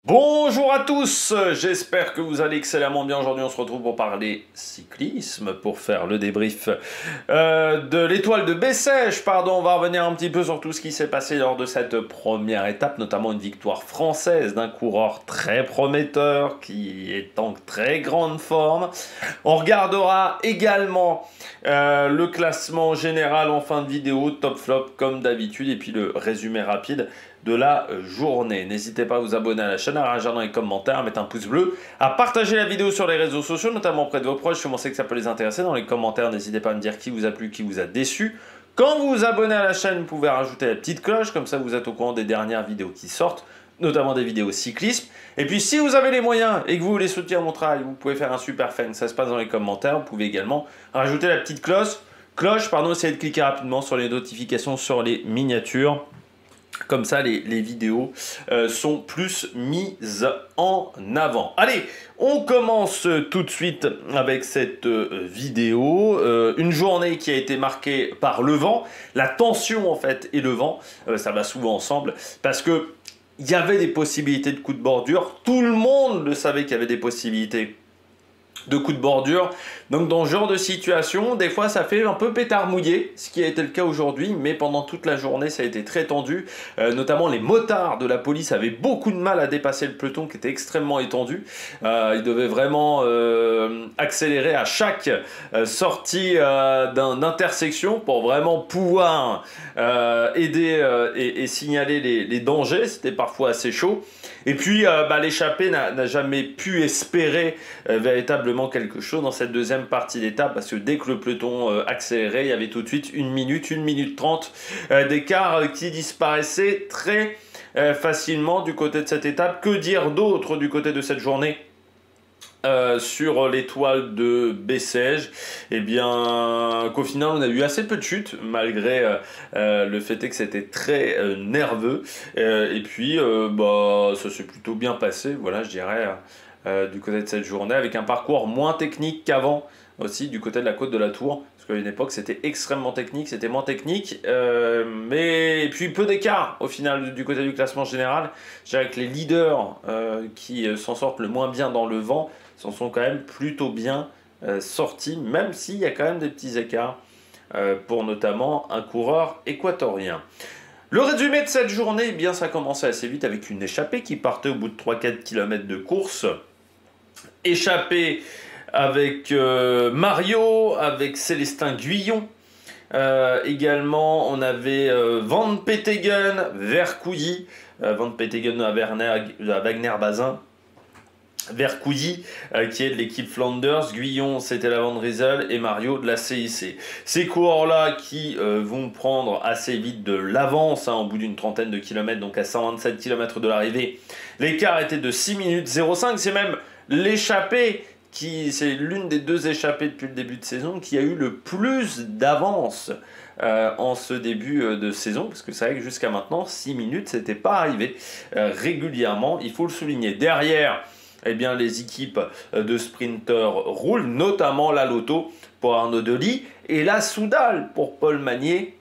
Bonjour à tous, j'espère que vous allez excellemment bien. Aujourd'hui on se retrouve pour parler cyclisme, pour faire le débrief de l'étoile de Bessèges. On va revenir un petit peu sur tout ce qui s'est passé lors de cette première étape, notamment une victoire française d'un coureur très prometteur qui est en très grande forme. On regardera également le classement général en fin de vidéo, top flop comme d'habitude, et puis le résumé rapide de la journée. N'hésitez pas à vous abonner à la chaîne, à réagir dans les commentaires, à mettre un pouce bleu, à partager la vidéo sur les réseaux sociaux, notamment auprès de vos proches, si vous pensez que ça peut les intéresser. Dans les commentaires, n'hésitez pas à me dire qui vous a plu, qui vous a déçu. Quand vous vous abonnez à la chaîne, vous pouvez rajouter la petite cloche, comme ça vous êtes au courant des dernières vidéos qui sortent, notamment des vidéos cyclisme. Et puis si vous avez les moyens et que vous voulez soutenir mon travail, vous pouvez faire un super fan, ça se passe dans les commentaires. Vous pouvez également rajouter la petite cloche, essayez de cliquer rapidement sur les notifications, sur les miniatures. Comme ça, les vidéos sont plus mises en avant. Allez, on commence tout de suite avec cette vidéo. Une journée qui a été marquée par le vent. La tension, en fait, et le vent, ça va souvent ensemble. Parce que il y avait des possibilités de coups de bordure. Tout le monde le savait qu'il y avait des possibilités de coups de bordure. Donc dans ce genre de situation, des fois ça fait un peu pétard mouillé, ce qui a été le cas aujourd'hui, mais pendant toute la journée ça a été très tendu. Notamment les motards de la police avaient beaucoup de mal à dépasser le peloton qui était extrêmement étendu. Ils devaient vraiment accélérer à chaque sortie d'intersection pour vraiment pouvoir aider et signaler les dangers. C'était parfois assez chaud. Et puis l'échappée n'a jamais pu espérer véritablement quelque chose dans cette deuxième partie d'étape, parce que dès que le peloton accélérait, il y avait tout de suite 1 minute 30 d'écart qui disparaissait très facilement du côté de cette étape. Que dire d'autre du côté de cette journée sur l'étoile de Bessèges? Eh bien, qu'au final, on a eu assez peu de chutes, malgré le fait que c'était très nerveux. Et puis, ça s'est plutôt bien passé, voilà, je dirais, du côté de cette journée, avec un parcours moins technique qu'avant, aussi, du côté de la côte de la Tour. Parce qu'à une époque, c'était extrêmement technique, c'était moins technique. Et puis, peu d'écart, au final, du côté du classement général. Je dirais que les leaders qui s'en sortent le moins bien dans le vent s'en sont quand même plutôt bien sortis, même s'il y a quand même des petits écarts pour notamment un coureur équatorien. Le résumé de cette journée, eh bien, ça a commencé assez vite avec une échappée qui partait au bout de 3-4 km de course. Échappée avec Mario, avec Célestin Guyot. Également, on avait Van Petegem, Vercouilly, Van Petegem à Wagner-Bazin. Vercouilly qui est de l'équipe Flanders, Guyon c'était la Van Riesel et Mario de la CIC. Ces coureurs-là qui vont prendre assez vite de l'avance au bout d'une trentaine de kilomètres, donc à 127 km de l'arrivée. L'écart était de 6 minutes 05, c'est même l'échappée c'est l'une des deux échappées depuis le début de saison qui a eu le plus d'avance en ce début de saison, parce que c'est vrai que jusqu'à maintenant 6 minutes c'était pas arrivé régulièrement, il faut le souligner. Derrière, eh bien, les équipes de sprinteurs roulent, notamment la Lotto pour Arnaud Delis et la Soudal pour Paul Magnier.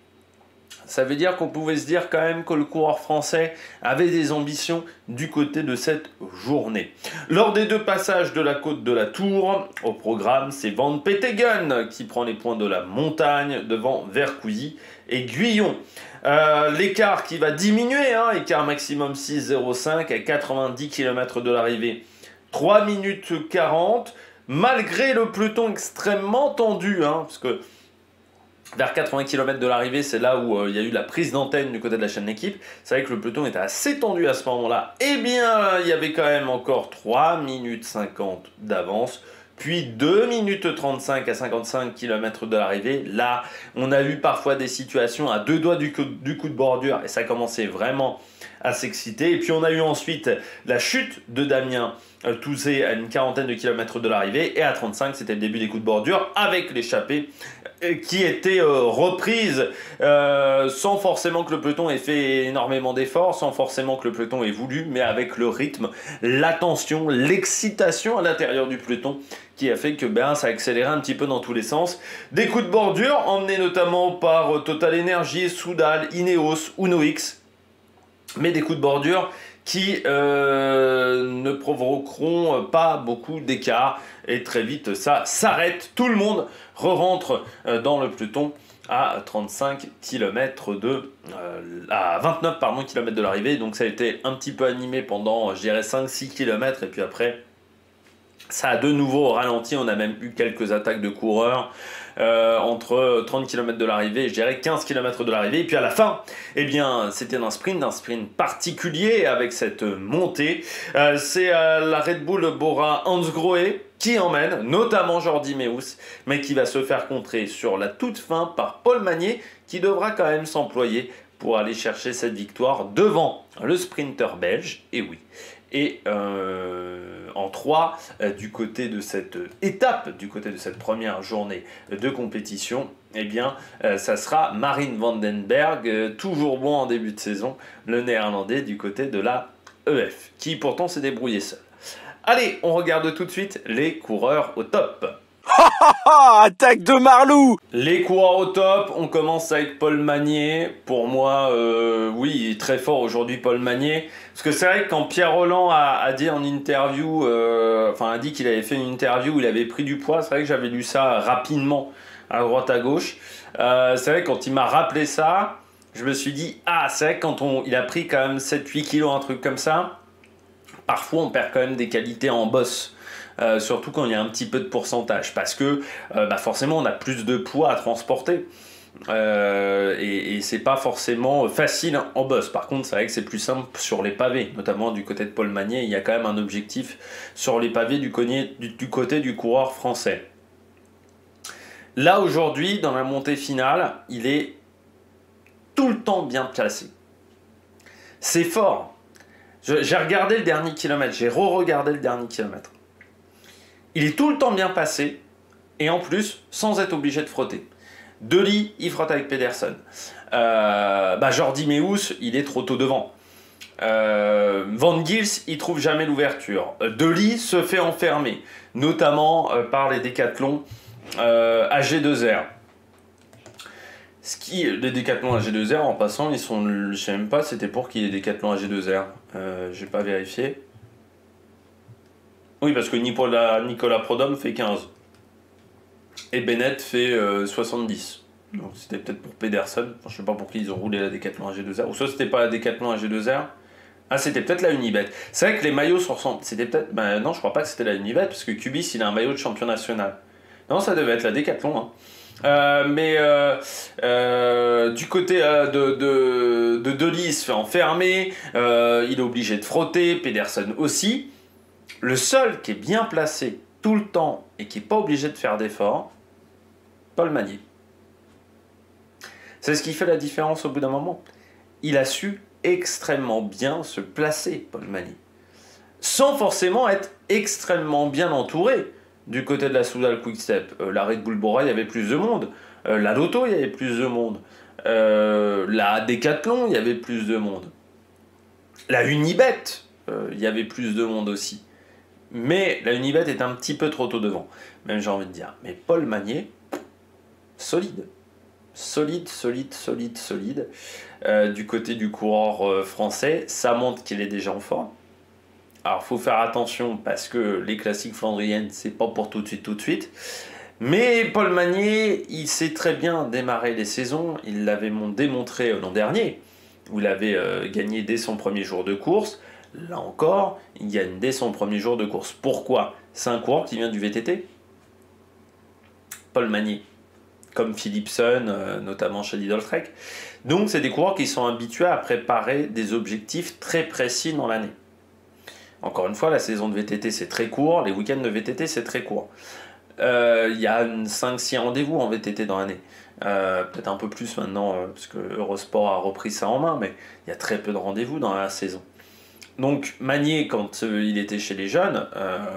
Ça veut dire qu'on pouvait se dire quand même que le coureur français avait des ambitions du côté de cette journée. Lors des deux passages de la côte de la Tour, au programme, c'est Van Petegem qui prend les points de la montagne devant Vercouilly et Guyon. L'écart qui va diminuer, écart maximum 6,05 à 90 km de l'arrivée. 3 minutes 40, malgré le peloton extrêmement tendu, parce que vers 80 km de l'arrivée, c'est là où il y a eu la prise d'antenne du côté de la chaîne d'équipe. C'est vrai que le peloton était assez tendu à ce moment-là. Eh bien, il y avait quand même encore 3 minutes 50 d'avance. Puis 2 minutes 35 à 55 km de l'arrivée. Là, on a eu parfois des situations à 2 doigts du coup de bordure. Et ça commençait vraiment à s'exciter. Et puis on a eu ensuite la chute de Damien Touzé à une quarantaine de kilomètres de l'arrivée. Et à 35, c'était le début des coups de bordure avec l'échappée qui était reprise sans forcément que le peloton ait fait énormément d'efforts, sans forcément que le peloton ait voulu, mais avec le rythme, la tension, l'excitation à l'intérieur du peloton qui a fait que ça a accéléré un petit peu dans tous les sens. Des coups de bordure emmenés notamment par Total Energy, Soudal, Ineos, Uno X, mais des coups de bordure qui provoqueront pas beaucoup d'écart. Et très vite, ça s'arrête. Tout le monde re-rentre dans le peloton à 35 km à 29 km de l'arrivée. Donc ça a été un petit peu animé pendant, je dirais, 5-6 km. Et puis après, ça a de nouveau ralenti. On a même eu quelques attaques de coureurs entre 30 km de l'arrivée et je dirais 15 km de l'arrivée. Et puis à la fin, eh bien, c'était un sprint particulier avec cette montée. C'est la Red Bull Bora Hansgrohe qui emmène, notamment Jordi Meeus, mais qui va se faire contrer sur la toute fin par Paul Magnier, qui devra quand même s'employer pour aller chercher cette victoire devant le sprinter belge, et oui. Et en 3, du côté de cette étape, du côté de cette première journée de compétition, eh bien, ça sera Marijn van den Berg, toujours bon en début de saison, le néerlandais du côté de la EF, qui pourtant s'est débrouillé seul. Allez, on regarde tout de suite les coureurs au top. Attaque de Marlou! Les coureurs au top, on commence avec Paul Magnier. Pour moi, oui, il est très fort aujourd'hui, Paul Magnier. Parce que c'est vrai que quand Pierre Rolland a dit en interview, a dit qu'il avait fait une interview où il avait pris du poids, c'est vrai que j'avais lu ça rapidement, à droite à gauche. C'est vrai que quand il m'a rappelé ça, je me suis dit, ah, c'est vrai que quand il a pris quand même 7-8 kilos, un truc comme ça, parfois on perd quand même des qualités en bosse. Surtout quand il y a un petit peu de pourcentage, parce que forcément on a plus de poids à transporter et c'est pas forcément facile en bosse. Par contre, c'est vrai que c'est plus simple sur les pavés, notamment du côté de Paul Magnier. Il y a quand même un objectif sur les pavés du côté du coureur français. Là aujourd'hui, dans la montée finale, il est tout le temps bien placé. C'est fort. J'ai regardé le dernier kilomètre, j'ai re-regardé le dernier kilomètre. Il est tout le temps bien passé, et en plus, sans être obligé de frotter. De Ligt, il frotte avec Pedersen. Jordi Meeus, il est trop tôt devant. Van Gils, il trouve jamais l'ouverture. De Ligt se fait enfermer, notamment par les décathlons AG2R. Les décathlons AG2R, en passant, ils sont, je sais même pas c'était pour qui les décathlons AG2R. J'ai pas vérifié. Oui, parce que Nicolas Prodhomme fait 15. Et Bennett fait 70. Donc c'était peut-être pour Pedersen. Enfin, je sais pas pour qui ils ont roulé la Decathlon AG2R. Ou soit c'était pas la Decathlon AG2R. Ah, c'était peut-être la Unibet. C'est vrai que les maillots se ressemblent. C'était peut-être. Non, je crois pas que c'était la Unibet, parce que Cubis, il a un maillot de champion national. Non, ça devait être la Decathlon. Du côté de Ligt, il se fait enfermer. Il est obligé de frotter. Pedersen aussi. Le seul qui est bien placé tout le temps et qui n'est pas obligé de faire d'efforts, Paul Magnier. C'est ce qui fait la différence au bout d'un moment. Il a su extrêmement bien se placer, Paul Magnier. Sans forcément être extrêmement bien entouré. Du côté de la Soudal Quick-Step, la Red Bull Bora, il y avait plus de monde. La Lotto, il y avait plus de monde. La Decathlon, il y avait plus de monde. La Unibet, il y avait plus de monde aussi. Mais la Unibet est un petit peu trop tôt devant, même j'ai envie de dire. Mais Paul Magnier, solide. Solide. Du côté du coureur français, ça montre qu'il est déjà en forme. Alors, il faut faire attention parce que les classiques flandriennes, c'est pas pour tout de suite. Mais Paul Magnier, il sait très bien démarrer les saisons. Il l'avait démontré l'an dernier, où il avait gagné dès son premier jour de course. Là encore, il gagne dès son premier jour de course. Pourquoi? C'est un coureur qui vient du VTT. Paul Magnier, comme Philipsen, notamment chez Lidl Trek. Donc, c'est des coureurs qui sont habitués à préparer des objectifs très précis dans l'année. Encore une fois, la saison de VTT, c'est très court. Les week-ends de VTT, c'est très court. Il y a 5-6 rendez-vous en VTT dans l'année. Peut-être un peu plus maintenant, parce que Eurosport a repris ça en main, mais il y a très peu de rendez-vous dans la saison. Donc Magnier, quand il était chez les jeunes,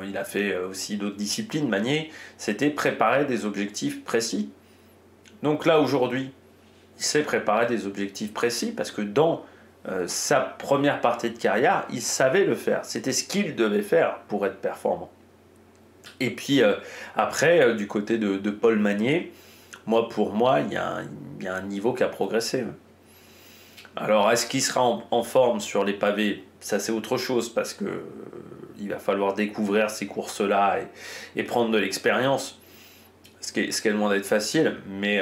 il a fait aussi d'autres disciplines. Magnier, c'était préparer des objectifs précis. Donc là, aujourd'hui, il sait préparer des objectifs précis parce que dans sa première partie de carrière, il savait le faire. C'était ce qu'il devait faire pour être performant. Et puis après, du côté de Paul Magnier, pour moi, il y a un niveau qui a progressé. Alors, est-ce qu'il sera en forme sur les pavés? Ça, c'est autre chose, parce que il va falloir découvrir ces courses-là et prendre de l'expérience, ce qui est loin d'être facile. Mais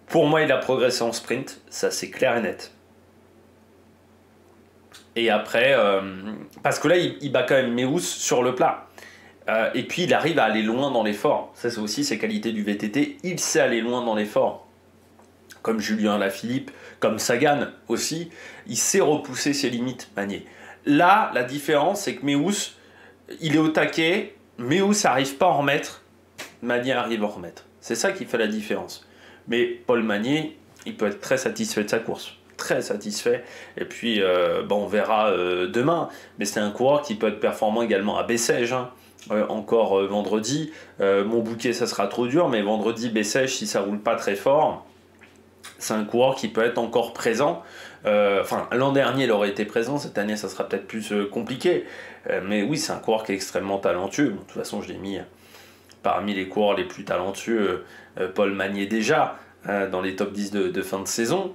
pour moi, il a progressé en sprint, ça c'est clair et net. Et après, parce que là, il bat quand même Meeus sur le plat. Et puis, il arrive à aller loin dans l'effort. Ça, c'est aussi ses qualités du VTT. Il sait aller loin dans l'effort. Comme Julien Lafilippe, comme Sagan aussi. Il sait repousser ses limites, Magnier. Là, la différence, c'est que Meeus, il est au taquet. Meeus n'arrive pas à en remettre. Magnier arrive à en remettre. C'est ça qui fait la différence. Mais Paul Magnier, il peut être très satisfait de sa course. Très satisfait, et puis on verra demain, mais c'est un coureur qui peut être performant également à Bessèges, hein. Encore vendredi, mon bouquet ça sera trop dur, mais vendredi Bessèges, si ça roule pas très fort, c'est un coureur qui peut être encore présent. L'an dernier il aurait été présent, cette année ça sera peut-être plus compliqué, mais oui, c'est un coureur qui est extrêmement talentueux. Bon, de toute façon, je l'ai mis parmi les coureurs les plus talentueux, Paul Magnier déjà, dans les top 10 de fin de saison.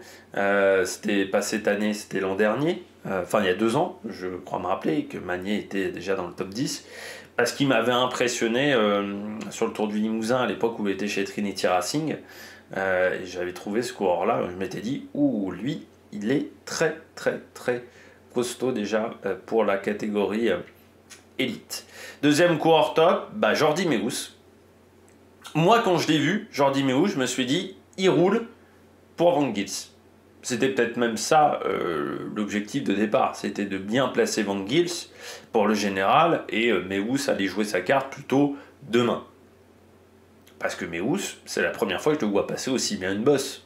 C'était pas cette année, c'était l'an dernier, il y a 2 ans, je crois me rappeler que Magnier était déjà dans le top 10, parce qu'il m'avait impressionné sur le Tour du Limousin à l'époque où il était chez Trinity Racing, et j'avais trouvé ce coureur-là, je m'étais dit, lui, il est très très très costaud déjà pour la catégorie élite. Deuxième coureur top, Jordi Meeus. Moi, quand je l'ai vu, Jordi Meeus, je me suis dit, il roule pour Van Gils. C'était peut-être même ça l'objectif de départ, c'était de bien placer Van Gils pour le général, et Meeus allait jouer sa carte plutôt demain. Parce que Meeus, c'est la première fois que je le vois passer aussi bien une bosse.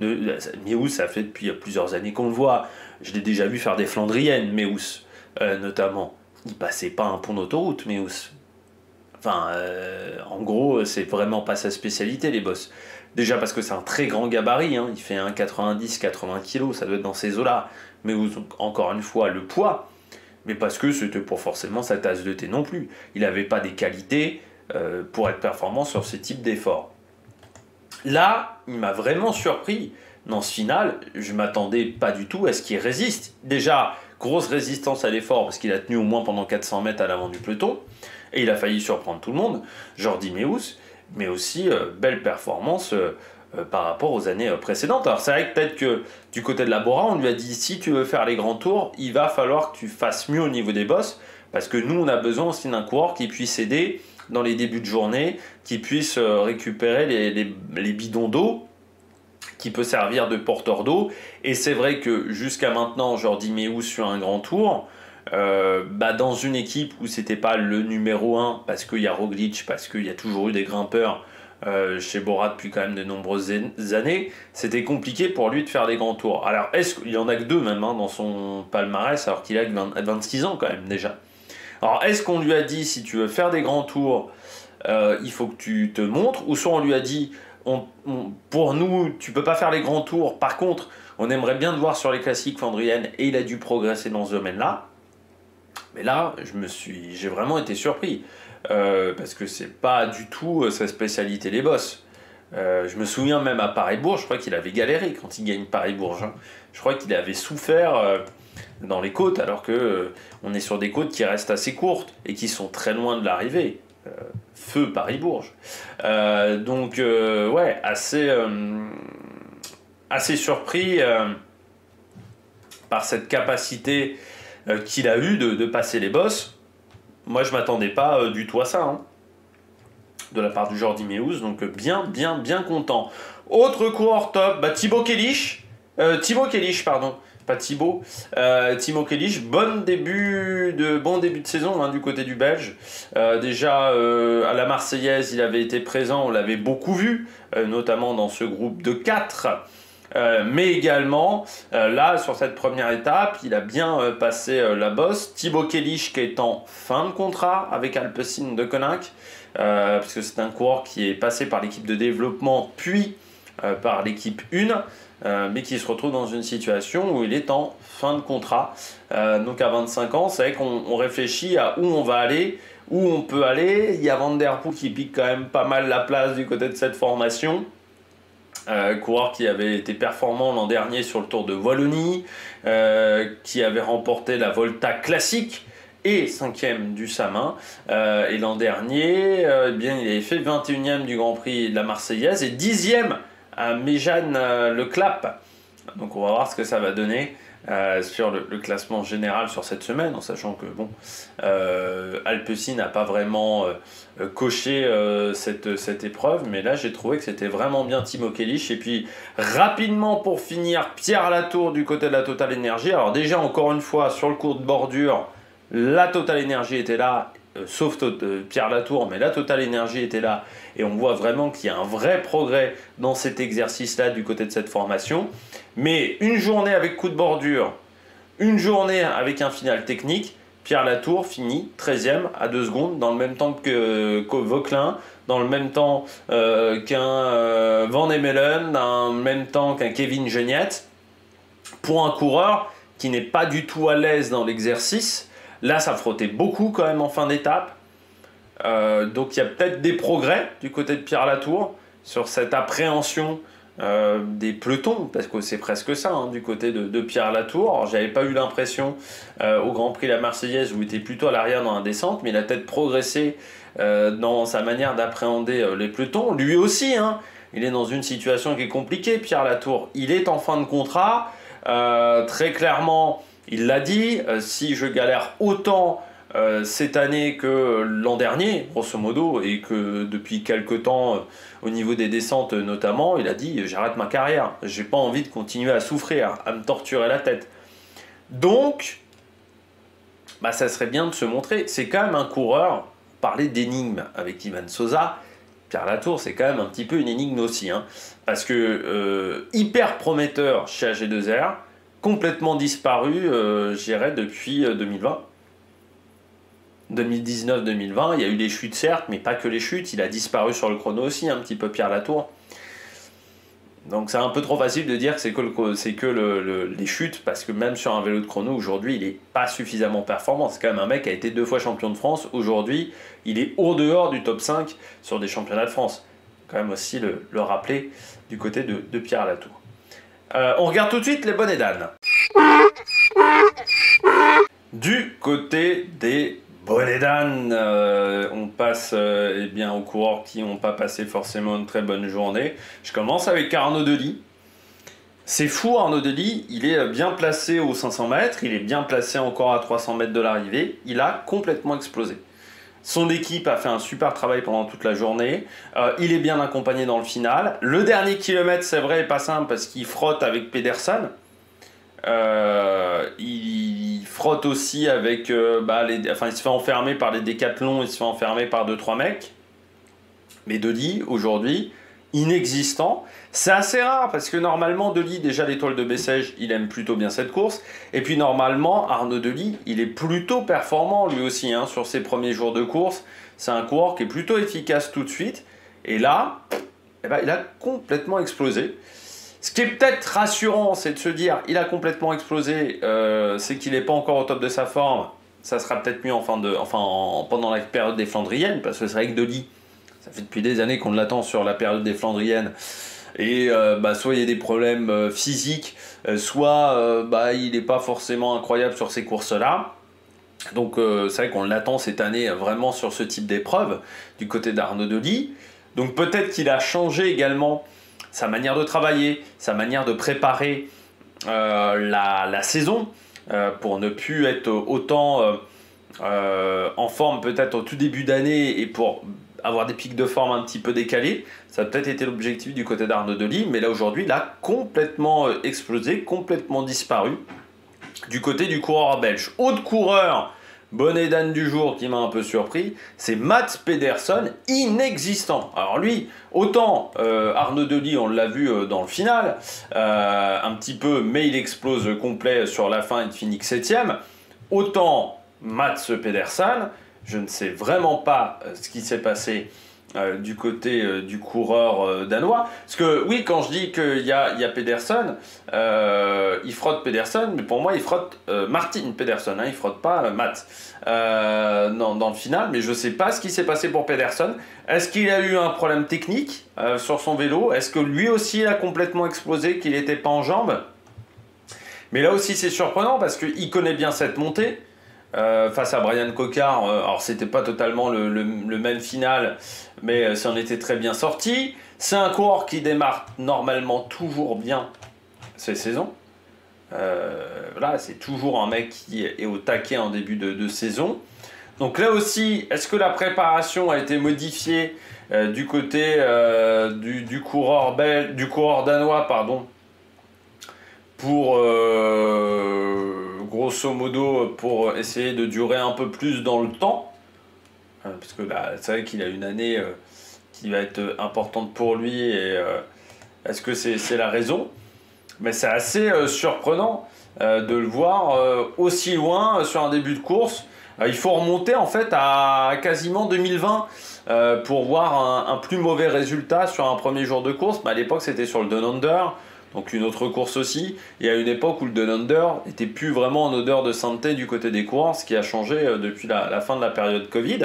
Meeus, ça fait depuis plusieurs années qu'on le voit. Je l'ai déjà vu faire des Flandriennes, Meeus, notamment. Il passait pas un pont d'autoroute, Meeus. En gros, c'est vraiment pas sa spécialité, les bosses. Déjà parce que c'est un très grand gabarit, hein. Il fait 1,90-80 kg, ça doit être dans ces eaux-là. Mais encore une fois, le poids. Mais parce que c'était pas forcément sa tasse de thé non plus. Il n'avait pas des qualités pour être performant sur ce type d'effort. Là, il m'a vraiment surpris. Dans ce final, je m'attendais pas du tout à ce qu'il résiste. Déjà, grosse résistance à l'effort, parce qu'il a tenu au moins pendant 400 mètres à l'avant du peloton. Et il a failli surprendre tout le monde, Jordi Meeus, mais aussi belle performance par rapport aux années précédentes. Alors c'est vrai que peut-être que du côté de la Bora, on lui a dit, si tu veux faire les grands tours, il va falloir que tu fasses mieux au niveau des bosses, parce que nous, on a besoin aussi d'un coureur qui puisse aider dans les débuts de journée, qui puisse récupérer les bidons d'eau, qui peut servir de porteur d'eau. Et c'est vrai que jusqu'à maintenant, Jordi Meeus sur un grand tour, dans une équipe où c'était pas le numéro 1, parce qu'il y a Roglic, parce qu'il y a toujours eu des grimpeurs chez Bora depuis quand même de nombreuses années, c'était compliqué pour lui de faire des grands tours. Alors est-ce qu'il y en a que 2 même dans son palmarès, alors qu'il a 26 ans quand même déjà. Alors est-ce qu'on lui a dit, si tu veux faire des grands tours, il faut que tu te montres, ou soit on lui a dit, pour nous tu peux pas faire les grands tours, par contre on aimerait bien te voir sur les classiques flandriennes, et il a dû progresser dans ce domaine-là. Mais là, j'ai vraiment été surpris, parce que c'est pas du tout sa spécialité, les bosses. Je me souviens même à Paris-Bourges, je crois qu'il avait galéré quand il gagne Paris-Bourges, hein. Je crois qu'il avait souffert dans les côtes, alors que on est sur des côtes qui restent assez courtes et qui sont très loin de l'arrivée. Feu Paris-Bourges. Assez surpris par cette capacité qu'il a eu de passer les bosses. Moi, je m'attendais pas du tout à ça, hein, de la part du Jordi Meeus, donc bien content. Autre coureur top, Thibaut Kélich, pas Thibaut, Thibaut Kélich, bon début de saison, hein, du côté du Belge. Déjà à la Marseillaise, il avait été présent, on l'avait beaucoup vu, notamment dans ce groupe de 4. Mais également, là, sur cette première étape, il a bien passé la bosse. Thibaut Kélich qui est en fin de contrat avec Alpecin de Koninck, parce que c'est un coureur qui est passé par l'équipe de développement, puis par l'équipe 1, mais qui se retrouve dans une situation où il est en fin de contrat. Donc à 25 ans, c'est vrai qu'on réfléchit à où on va aller, où on peut aller. Il y a Van Der Poel qui pique quand même pas mal la place du côté de cette formation. Coureur qui avait été performant l'an dernier sur le Tour de Wallonie, qui avait remporté la Volta classique et 5e du Samin. Et l'an dernier, eh bien, il avait fait 21e du Grand Prix de la Marseillaise et 10e à Méjeanne Le Clap. Donc on va voir ce que ça va donner sur le classement général sur cette semaine, en sachant que bon, Alpecin n'a pas vraiment coché cette épreuve, mais là j'ai trouvé que c'était vraiment bien Timo Kehlich. Et puis rapidement pour finir, Pierre Latour du côté de la Total Energy. Alors déjà encore une fois sur le cours de bordure, la Total Energy était là, sauf Pierre Latour, mais la Total Energy était là, et on voit vraiment qu'il y a un vrai progrès dans cet exercice-là du côté de cette formation. Mais une journée avec coup de bordure, une journée avec un final technique, Pierre Latour finit 13e à 2 secondes, dans le même temps que Vauquelin, dans le même temps qu'un Van Emelen, dans le même temps qu'un Kevin Geniet, pour un coureur qui n'est pas du tout à l'aise dans l'exercice. Là, ça frottait beaucoup quand même en fin d'étape. Donc il y a peut-être des progrès du côté de Pierre Latour sur cette appréhension des pelotons, parce que c'est presque ça hein, du côté de Pierre Latour. J'avais pas eu l'impression au Grand Prix de la Marseillaise où il était plutôt à l'arrière dans la descente, mais il a peut-être progressé dans sa manière d'appréhender les pelotons. Lui aussi, hein, il est dans une situation qui est compliquée, Pierre Latour. Il est en fin de contrat, très clairement, il l'a dit, si je galère autant cette année que l'an dernier, grosso modo, et que depuis quelques temps, au niveau des descentes notamment, il a dit « j'arrête ma carrière, j'ai pas envie de continuer à souffrir, à me torturer la tête ». Donc, bah, ça serait bien de se montrer. C'est quand même un coureur, parler d'énigme avec Ivan Sosa, Pierre Latour, c'est quand même un petit peu une énigme aussi, hein, parce que hyper prometteur chez AG2R, complètement disparu, je dirais, depuis 2020. 2019-2020, il y a eu des chutes certes, mais pas que les chutes, il a disparu sur le chrono aussi, un petit peu Pierre Latour. Donc c'est un peu trop facile de dire que c'est que les chutes, parce que même sur un vélo de chrono, aujourd'hui, il n'est pas suffisamment performant. C'est quand même un mec qui a été 2 fois champion de France. Aujourd'hui, il est au dehors du top 5 sur des championnats de France. Quand même aussi le rappeler du côté de Pierre Latour. On regarde tout de suite les bonnets d'âne. Du côté des bonnets d'âne, on passe eh bien, aux coureurs qui n'ont pas passé forcément une très bonne journée. Je commence avec Arnaud Delis. C'est fou, Arnaud Delis, il est bien placé aux 500 mètres, il est bien placé encore à 300 mètres de l'arrivée, il a complètement explosé. Son équipe a fait un super travail pendant toute la journée, il est bien accompagné dans le final. Le dernier kilomètre, c'est vrai, n'est pas simple parce qu'il frotte avec Pedersen. Il frotte aussi avec il se fait enfermer par les décathlons, il se fait enfermer par 2-3 mecs. Mais Delis aujourd'hui inexistant, c'est assez rare parce que normalement Delis, déjà l'étoile de Bessèges, il aime plutôt bien cette course, et puis normalement Arnaud Delis il est plutôt performant lui aussi hein, sur ses premiers jours de course. C'est un coureur qui est plutôt efficace tout de suite, et là il a complètement explosé. Ce qui est peut-être rassurant, c'est de se dire il a complètement explosé, c'est qu'il n'est pas encore au top de sa forme. Ça sera peut-être mieux pendant la période des Flandriennes, parce que c'est vrai que Delis, ça fait depuis des années qu'on l'attend sur la période des Flandriennes. Et soit il y a des problèmes physiques, soit il n'est pas forcément incroyable sur ces courses-là. Donc c'est vrai qu'on l'attend cette année vraiment sur ce type d'épreuve du côté d'Arnaud Delis. Donc peut-être qu'il a changé également sa manière de travailler, sa manière de préparer la saison pour ne plus être autant en forme peut-être au tout début d'année et pour avoir des pics de forme un petit peu décalés. Ça a peut-être été l'objectif du côté d'Arnaud Delis, mais là aujourd'hui il a complètement explosé, complètement disparu du côté du coureur belge. Autre coureur, bonnet d'âne du jour qui m'a un peu surpris, c'est Mats Pedersen, inexistant. Alors lui, autant Arnaud Delis, on l'a vu dans le final, un petit peu, mais il explose complet sur la fin, il finit que 7ème. Autant Mats Pedersen, je ne sais vraiment pas ce qui s'est passé du côté du coureur danois. Parce que oui, quand je dis qu'il y a Pedersen, il frotte Pedersen, mais pour moi il frotte Martin Pedersen, hein, il frotte pas Mats dans le final, mais je ne sais pas ce qui s'est passé pour Pedersen. Est-ce qu'il a eu un problème technique sur son vélo? Est-ce que lui aussi a complètement explosé, qu'il n'était pas en jambes? Mais là aussi c'est surprenant parce qu'il connaît bien cette montée. face à Brian Cocard. Alors c'était pas totalement le même final, mais ça en était très bien sorti. C'est un coureur qui démarre normalement toujours bien ses saisons. Voilà, c'est toujours un mec qui est au taquet en début de saison. Donc là aussi, est-ce que la préparation a été modifiée du côté du coureur danois, pardon, pour grosso modo pour essayer de durer un peu plus dans le temps, parce que là, c'est vrai qu'il a une année qui va être importante pour lui, et est-ce que c'est la raison? Mais c'est assez surprenant de le voir aussi loin sur un début de course. Il faut remonter en fait à quasiment 2020 pour voir un plus mauvais résultat sur un premier jour de course. Mais à l'époque, c'était sur le Down Under, donc une autre course aussi. Et à une époque où le Down Under n'était plus vraiment en odeur de sainteté du côté des coureurs, ce qui a changé depuis la fin de la période Covid.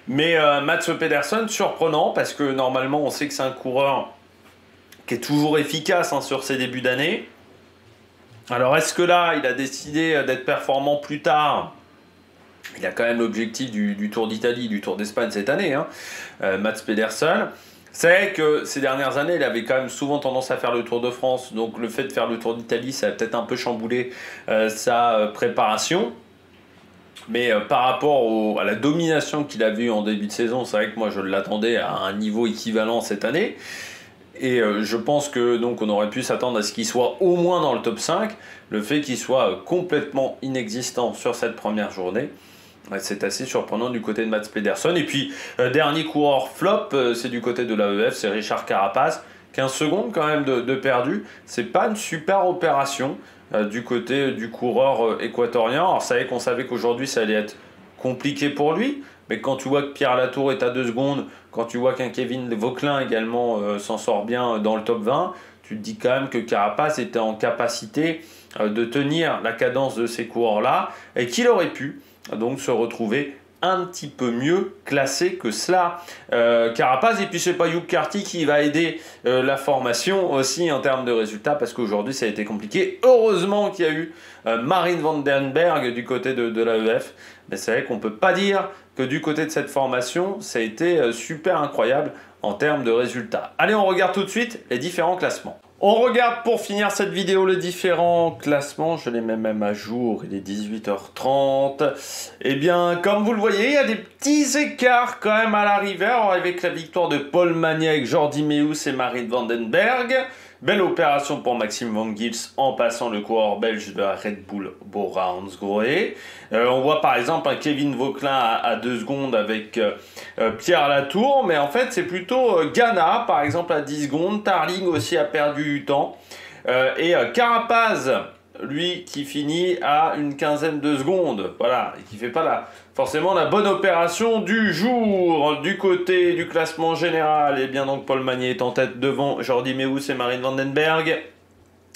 Mais Mats Pedersen, surprenant, parce que normalement, on sait que c'est un coureur qui est toujours efficace sur ses débuts d'année. Alors, est-ce que là, il a décidé d'être performant plus tard? Il a quand même l'objectif du Tour d'Italie, du Tour d'Espagne cette année, Mats Pedersen. C'est vrai que ces dernières années, il avait quand même souvent tendance à faire le Tour de France. Donc, le fait de faire le Tour d'Italie, ça a peut-être un peu chamboulé sa préparation. Mais par rapport à la domination qu'il a vue en début de saison, c'est vrai que moi, je l'attendais à un niveau équivalent cette année. Et je pense que donc on aurait pu s'attendre à ce qu'il soit au moins dans le top 5. Le fait qu'il soit complètement inexistant sur cette première journée, c'est assez surprenant du côté de Mats Pedersen. Et puis, dernier coureur flop, c'est du côté de l'AEF, c'est Richard Carapace. 15 secondes quand même de perdu. C'est pas une super opération du côté du coureur équatorien. Alors, on savait qu'aujourd'hui, ça allait être compliqué pour lui. Mais quand tu vois que Pierre Latour est à 2 secondes, quand tu vois qu'un Kevin Vauquelin également s'en sort bien dans le top 20, tu te dis quand même que Carapace était en capacité de tenir la cadence de ces coureurs-là et qu'il aurait pu donc se retrouver un petit peu mieux classé que cela. Carapace, et puis c'est pas Hugh Carty qui va aider la formation aussi en termes de résultats, parce qu'aujourd'hui ça a été compliqué. Heureusement qu'il y a eu Marine van den Berg du côté de l'AEF, mais c'est vrai qu'on peut pas dire que du côté de cette formation ça a été super incroyable en termes de résultats. Allez, on regarde tout de suite les différents classements. On regarde pour finir cette vidéo les différents classements, je les mets même à jour, il est 18h30. Eh bien, comme vous le voyez, il y a des petits écarts quand même à l'arrivée, avec la victoire de Paul Magnac, Jordi Meeus et Marine van den Berg. Belle opération pour Maxime Van Gils en passant le coureur belge de la Red Bull Bora Hansgrohe. On voit par exemple un Kevin Vauquelin à 2 secondes avec Pierre Latour, mais en fait c'est plutôt Ghana par exemple à 10 secondes, Tarling aussi a perdu du temps, et Carapace, lui, qui finit à une quinzaine de secondes, voilà, et qui fait pas forcément la bonne opération du jour. Du côté du classement général, et bien donc Paul Magnier est en tête devant Jordi Meeus et Marine van den Berg.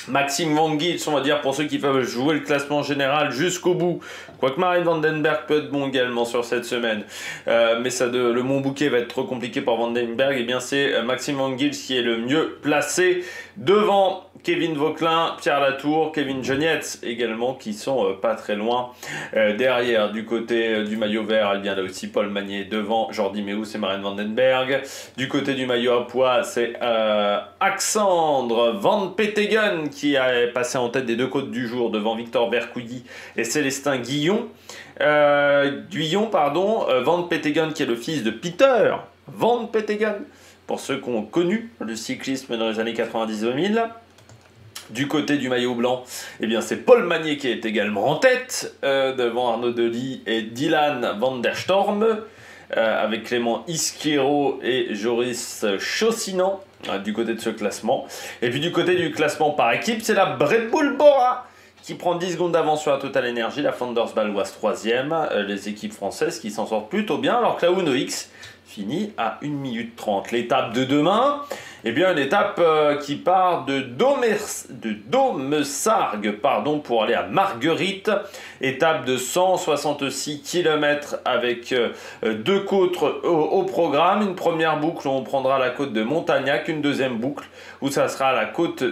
Maxime Van Gils, on va dire, pour ceux qui peuvent jouer le classement général jusqu'au bout. Quoique Marine van den Berg peut être bon également sur cette semaine. Mais le Mont Bouquet va être trop compliqué pour Van den Berg. Et bien c'est Maxime Van Gils qui est le mieux placé devant Kevin Vauquelin, Pierre Latour, Kevin Genietz également, qui sont pas très loin derrière. Du côté du maillot vert, il y a là aussi Paul Magnier devant Jordi Meeus et Marine van den Berg. Du côté du maillot à pois, c'est Alexandre Van Petegem qui a passé en tête des 2 côtes du jour devant Victor Vercouilly et Célestin Guillon. Van Petegem qui est le fils de Peter Van Petegem, pour ceux qui ont connu le cyclisme dans les années 90-2000. Du côté du maillot blanc, eh bien c'est Paul Magnier qui est également en tête, devant Arnaud Delis et Dylan van der Storm, avec Clément Ischiero et Joris Chaussinan du côté de ce classement. Et puis du côté du classement par équipe, c'est la Red Bull Bora qui prend 10 secondes d'avance sur la Total Energy, la Flanders Baloise 3e, les équipes françaises qui s'en sortent plutôt bien, alors que la Uno X finit à 1 minute 30. L'étape de demain, eh bien une étape qui part de Domesargues pour aller à Marguerite. Étape de 166 km avec 2 côtes au programme. Une première boucle où on prendra la côte de Montagnac, une deuxième boucle où ça sera la côte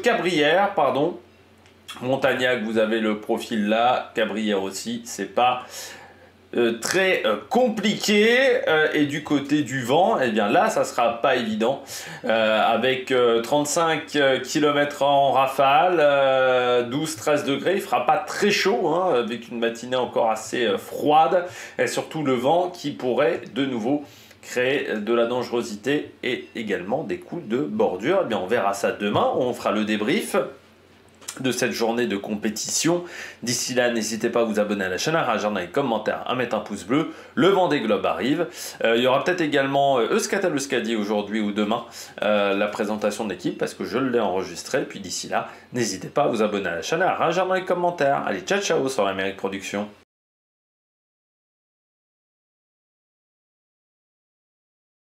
Cabrières, Montagnac, vous avez le profil là. Cabrières aussi, c'est pas très compliqué. Et du côté du vent, eh bien là, ça sera pas évident. Avec 35 km en rafale, 12-13 degrés, il fera pas très chaud, hein, avec une matinée encore assez froide. Et surtout le vent qui pourrait de nouveau créer de la dangerosité et également des coups de bordure. Eh bien, on verra ça demain, on fera le débrief de cette journée de compétition. D'ici là, n'hésitez pas à vous abonner à la chaîne, à réagir dans les commentaires, à mettre un pouce bleu. Le Vendée Globe arrive. Il y aura peut-être également Euskata Euskadi aujourd'hui ou demain, la présentation d'équipe, parce que je l'ai enregistré. Puis d'ici là, n'hésitez pas à vous abonner à la chaîne, à réagir dans les commentaires. Allez, ciao ciao sur l'Amérique Production.